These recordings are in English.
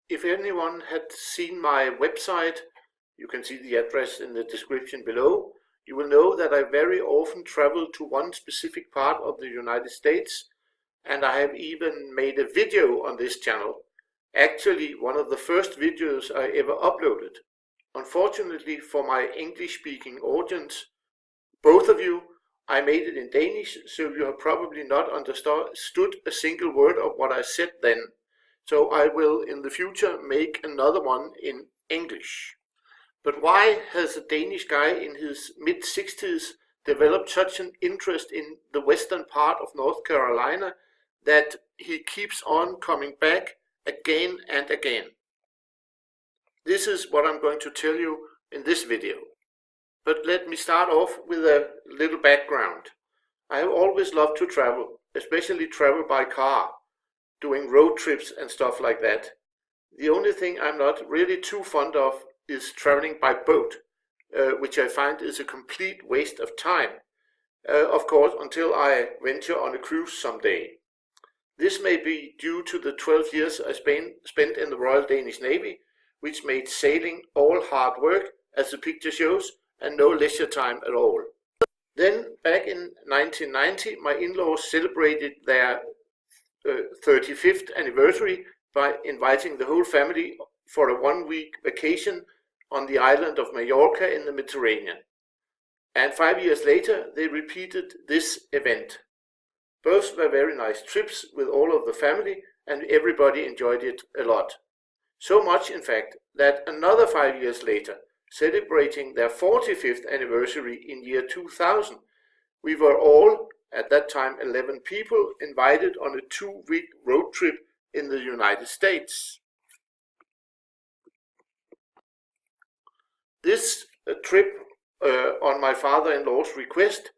If anyone had seen my website, you can see the address in the description below, you will know that I very often travel to one specific part of the United States, and I have even made a video on this channel. Actually, one of the first videos I ever uploaded. Unfortunately for my English-speaking audience, both of you, I made it in Danish, so you have probably not understood a single word of what I said then. So I will in the future make another one in English. But why has a Danish guy in his mid-60s developed such an interest in the western part of North Carolina that he keeps on coming back again and again? This is what I'm going to tell you in this video. But let me start off with a little background. I have always loved to travel, especially travel by car, doing road trips and stuff like that. The only thing I'm not really too fond of is traveling by boat, which I find is a complete waste of time. Of course, until I venture on a cruise someday. This may be due to the 12 years I spent in the Royal Danish Navy, which made sailing all hard work, as the picture shows, and no leisure time at all. Then, back in 1990, my in-laws celebrated their 35th anniversary by inviting the whole family for a one-week vacation on the island of Mallorca in the Mediterranean. And 5 years later, they repeated this event. Both were very nice trips with all of the family, and everybody enjoyed it a lot. So much, in fact, that another 5 years later, celebrating their 45th anniversary in year 2000, we were all, at that time 11 people, invited on a 2-week road trip in the United States. This trip, on my father-in-law's request,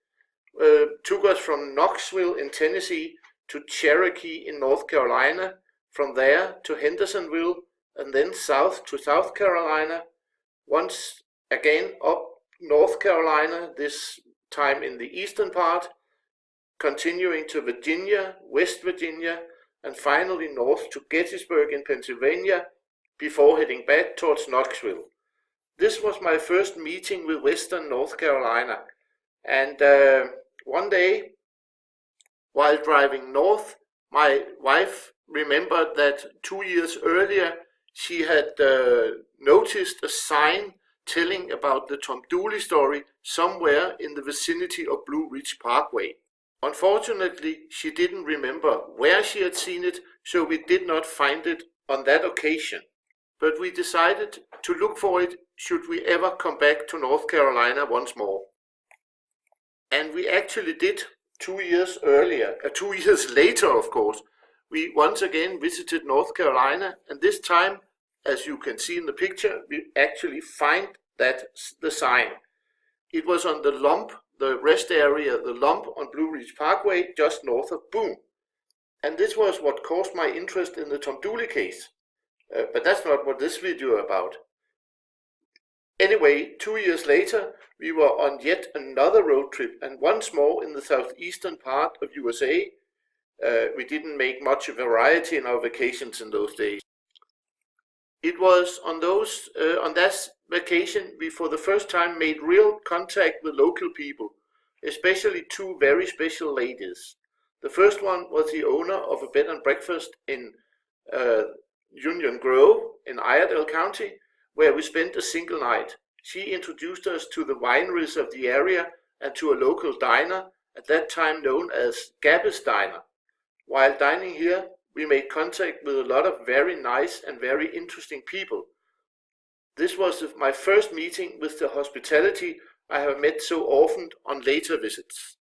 took us from Knoxville in Tennessee to Cherokee in North Carolina, from there to Hendersonville, and then south to South Carolina, once again up North Carolina, this time in the eastern part, continuing to Virginia, West Virginia, and finally north to Gettysburg in Pennsylvania, before heading back towards Knoxville. This was my first meeting with Western North Carolina, and one day, while driving north, my wife remembered that 2 years earlier she had noticed a sign telling about the Tom Dooley story somewhere in the vicinity of Blue Ridge Parkway. Unfortunately, she didn't remember where she had seen it, so we did not find it on that occasion. But we decided to look for it should we ever come back to North Carolina once more. And we actually did 2 years earlier, 2 years later, of course. We once again visited North Carolina, and this time, as you can see in the picture, we actually find the sign. It was on the lump, the rest area, the lump on Blue Ridge Parkway, just north of Boone. And this was what caused my interest in the Tom Dooley case. But that's not what this video is about. Anyway, 2 years later, we were on yet another road trip, and once more in the southeastern part of USA. We didn't make much variety in our vacations in those days. It was on that vacation we for the first time made real contact with local people, especially 2 very special ladies. The first one was the owner of a bed and breakfast in Union Grove in Iredell County, where we spent a single night. She introduced us to the wineries of the area and to a local diner, at that time known as Gabby's Diner. While dining here, we made contact with a lot of very nice and very interesting people. This was my first meeting with the hospitality I have met so often on later visits.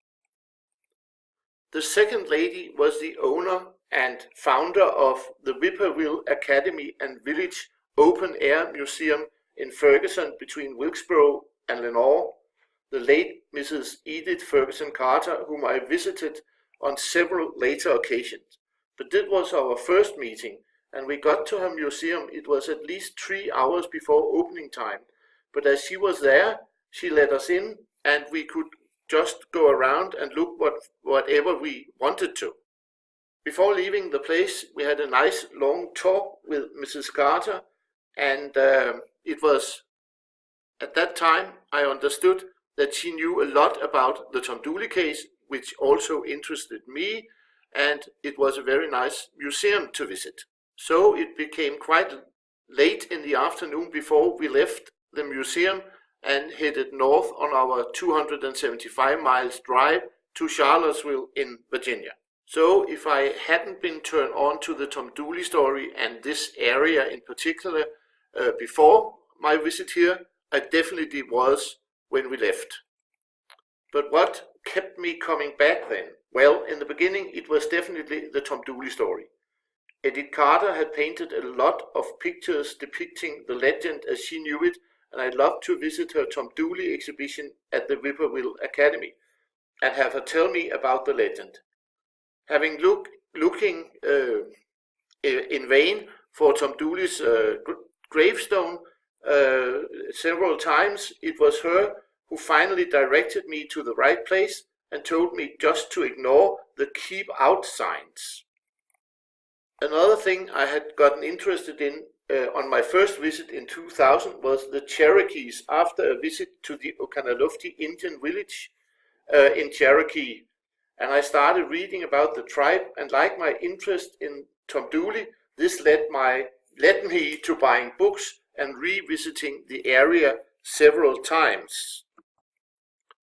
The second lady was the owner and founder of the Whippoorwill Academy and Village Open Air Museum in Ferguson between Wilkesboro and Lenoir, the late Mrs. Edith Ferguson Carter, whom I visited on several later occasions. But this was our first meeting, and we got to her museum. It was at least 3 hours before opening time, but as she was there, she let us in, and we could just go around and look whatever we wanted to. Before leaving the place, we had a nice long talk with Mrs. Carter, and it was at that time I understood that she knew a lot about the Tom Dooley case, which also interested me, and it was a very nice museum to visit. So it became quite late in the afternoon before we left the museum and headed north on our 275 miles drive to Charlottesville in Virginia. So if I hadn't been turned on to the Tom Dooley story and this area in particular before my visit here, I definitely was when we left. But what kept me coming back then? Well, in the beginning it was definitely the Tom Dooley story. Edith Carter had painted a lot of pictures depicting the legend as she knew it, and I loved to visit her Tom Dooley exhibition at the Whippoorwill Academy and have her tell me about the legend. Having looking in vain for Tom Dooley's gravestone several times, it was her who finally directed me to the right place and told me just to ignore the keep out signs. Another thing I had gotten interested in on my first visit in 2000 was the Cherokees after a visit to the Okanalofte Indian village in Cherokee. And I started reading about the tribe, and like my interest in Tom Dooley, this led me to buying books and revisiting the area several times.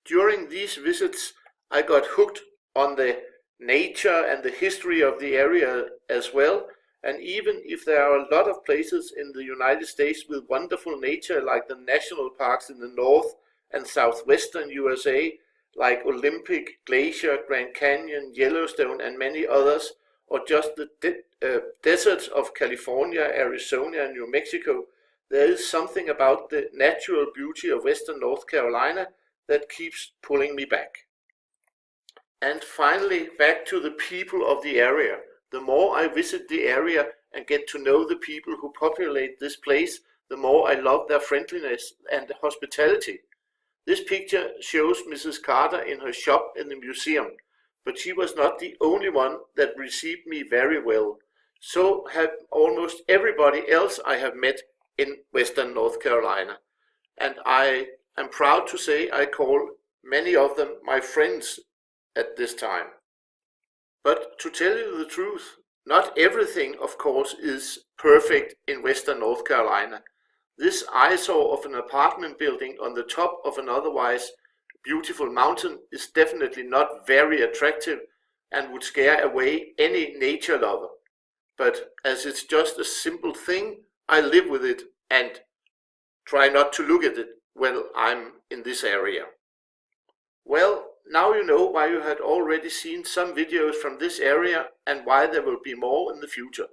During these visits, I got hooked on the nature and the history of the area as well, and even if there are a lot of places in the United States with wonderful nature like the national parks in the north and southwestern USA, like Olympic, Glacier, Grand Canyon, Yellowstone and many others, or just the deserts of California, Arizona and New Mexico, there is something about the natural beauty of western North Carolina that keeps pulling me back. And finally, back to the people of the area. The more I visit the area and get to know the people who populate this place, the more I love their friendliness and hospitality. This picture shows Mrs. Carter in her shop in the museum, but she was not the only one that received me very well. So have almost everybody else I have met in Western North Carolina. And I am proud to say I call many of them my friends at this time. But to tell you the truth, not everything, of course, is perfect in Western North Carolina. This eyesore of an apartment building on the top of an otherwise beautiful mountain is definitely not very attractive and would scare away any nature lover. But as it's just a simple thing, I live with it and try not to look at it when I'm in this area. Well, now you know why you had already seen some videos from this area and why there will be more in the future.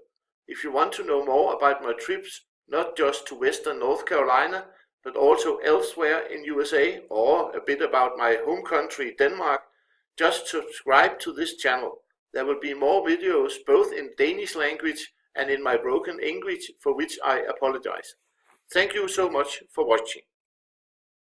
If you want to know more about my trips, not just to Western North Carolina, but also elsewhere in USA, or a bit about my home country, Denmark, just subscribe to this channel. There will be more videos both in Danish language and in my broken English, for which I apologize. Thank you so much for watching.